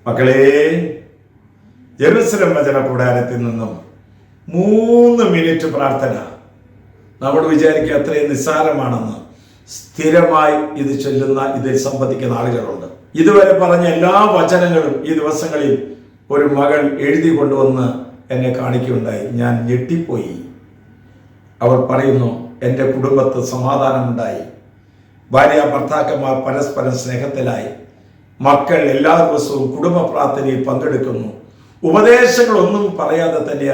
മക്കളെ, ജെറുസലേം വചന കൂടാരത്തിൽ നിന്നും 3 മിനിറ്റ് പ്രാർത്ഥന. നമ്മൾ വിചാരിക്കുക അത്രയും നിസ്സാരമാണെന്ന്. സ്ഥിരമായി ഇത് ചൊല്ലുന്ന, ഇതിൽ സംബന്ധിക്കുന്ന ആളുകളുണ്ട്. ഇതുവരെ പറഞ്ഞ എല്ലാ വചനങ്ങളും ഈ ദിവസങ്ങളിൽ ഒരു മകൾ എഴുതി കൊണ്ടുവന്ന് എന്നെ കാണിക്കുകയുണ്ടായി. ഞാൻ ഞെട്ടിപ്പോയി. അവൾ പറയുന്നു, എൻ്റെ കുടുംബത്ത് സമാധാനമുണ്ടായി, ഭാര്യ ഭർത്താക്കന്മാർ പരസ്പരം സ്നേഹത്തിലായി, മക്കൾ എല്ലാ ദിവസവും കുടുംബ പ്രാർത്ഥനയിൽ പങ്കെടുക്കുന്നു, ഉപദേശങ്ങളൊന്നും പറയാതെ തന്നെ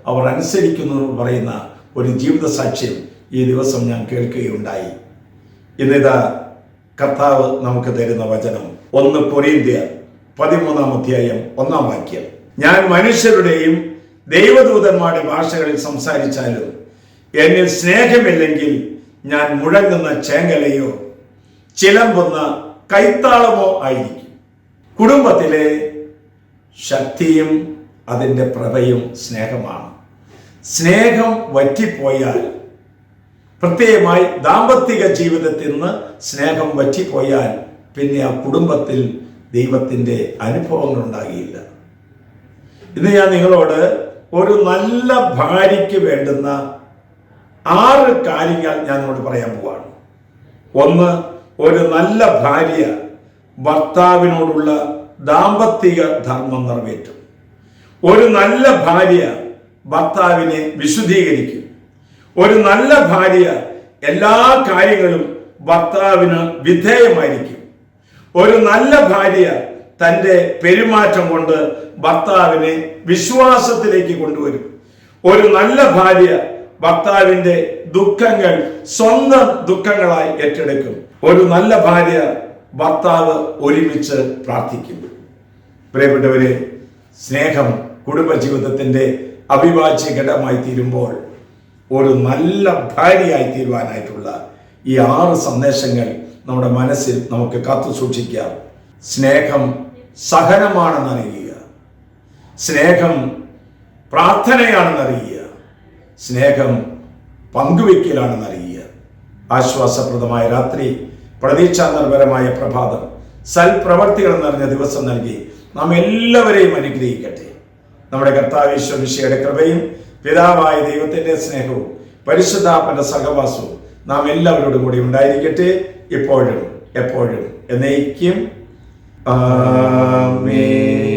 അവർ അനുസരിക്കുന്നു എന്ന് പറയുന്ന ഒരു ജീവിത സാക്ഷ്യം ഈ ദിവസം ഞാൻ കേൾക്കുകയുണ്ടായി. ഇന്നിതാ കർത്താവ് നമുക്ക് തരുന്ന വചനം 1 കൊരിന്ത്യർ 13-ാം അധ്യായം 1-ാം വാക്യം. ഞാൻ മനുഷ്യരുടെയും ദൈവദൂതന്മാരുടെ ഭാഷകളിൽ സംസാരിച്ചാലും എന്നിൽ സ്നേഹമില്ലെങ്കിൽ ഞാൻ മുഴങ്ങുന്ന ചേങ്കലയോ ചിലമ്പുന്ന കൈത്താളമോ ആയിരിക്കും. കുടുംബത്തിലെ ശക്തിയും അതിൻ്റെ പ്രഭയും സ്നേഹമാണ്. സ്നേഹം വറ്റിപ്പോയാൽ, പ്രത്യേകമായി ദാമ്പത്തിക ജീവിതത്തിൽ നിന്ന് സ്നേഹം വറ്റിപ്പോയാൽ പിന്നെ ആ കുടുംബത്തിൽ ദൈവത്തിൻ്റെ അനുഭവങ്ങൾ ഉണ്ടാകില്ല. ഇന്ന് ഞാൻ നിങ്ങളോട് ഒരു നല്ല ഭാര്യയ്ക്ക് വേണ്ടുന്ന 6 കാര്യങ്ങൾ ഞാൻ നിങ്ങളോട് പറയാൻ പോവാണ്. 1, ഒരു നല്ല ഭാര്യ ഭർത്താവിനോടുള്ള ദാമ്പത്തിക ധർമ്മം നിറവേറ്റും. ഒരു നല്ല ഭാര്യ ഭർത്താവിനെ വിശുദ്ധീകരിക്കും. ഒരു നല്ല ഭാര്യ എല്ലാ കാര്യങ്ങളും ഭർത്താവിന് വിധേയമായിരിക്കും. ഒരു നല്ല ഭാര്യ തൻ്റെ പെരുമാറ്റം കൊണ്ട് ഭർത്താവിനെ വിശ്വാസത്തിലേക്ക് കൊണ്ടുവരും. ഒരു നല്ല ഭാര്യ ഭർത്താവിൻ്റെ ദുഃഖങ്ങൾ സ്വന്തം ദുഃഖങ്ങളായി ഏറ്റെടുക്കും. ഒരു നല്ല ഭാര്യ ഭർത്താവ് ഒരുമിച്ച് പ്രാർത്ഥിക്കും. പ്രിയപ്പെട്ടവരെ, സ്നേഹം കുടുംബജീവിതത്തിൻ്റെ അവിഭാജ്യ ഘടകമായി തീരുമ്പോൾ ഒരു നല്ല ഭാര്യയായി തീരുവാനായിട്ടുള്ള ഈ 6 സന്ദേശങ്ങൾ നമ്മുടെ മനസ്സിൽ നമുക്ക് കാത്തു സൂക്ഷിക്കാം. സ്നേഹം സഹനമാണെന്നറിയുക, സ്നേഹം പ്രാർത്ഥനയാണെന്നറിയുക, സ്നേഹം പങ്കുവെക്കലാണെന്നറിയുക. ആശ്വാസപ്രദമായ രാത്രി, പ്രതീക്ഷാനിർഭരമായ പ്രഭാതം, സൽപ്രവർത്തികൾ നിറഞ്ഞ ദിവസം നൽകി നാം എല്ലാവരെയും അനുഗ്രഹിക്കട്ടെ. നമ്മുടെ കർത്താവ് യേശു മിശിഹായുടെ കൃപയും പിതാവായ ദൈവത്തിൻ്റെ സ്നേഹവും പരിശുദ്ധാത്മാവിന്റെ സഹവാസവും നാം എല്ലാവരോടും കൂടി ഉണ്ടായിരിക്കട്ടെ, ഇപ്പോഴും എപ്പോഴും എന്നേക്കും. ആമേൻ.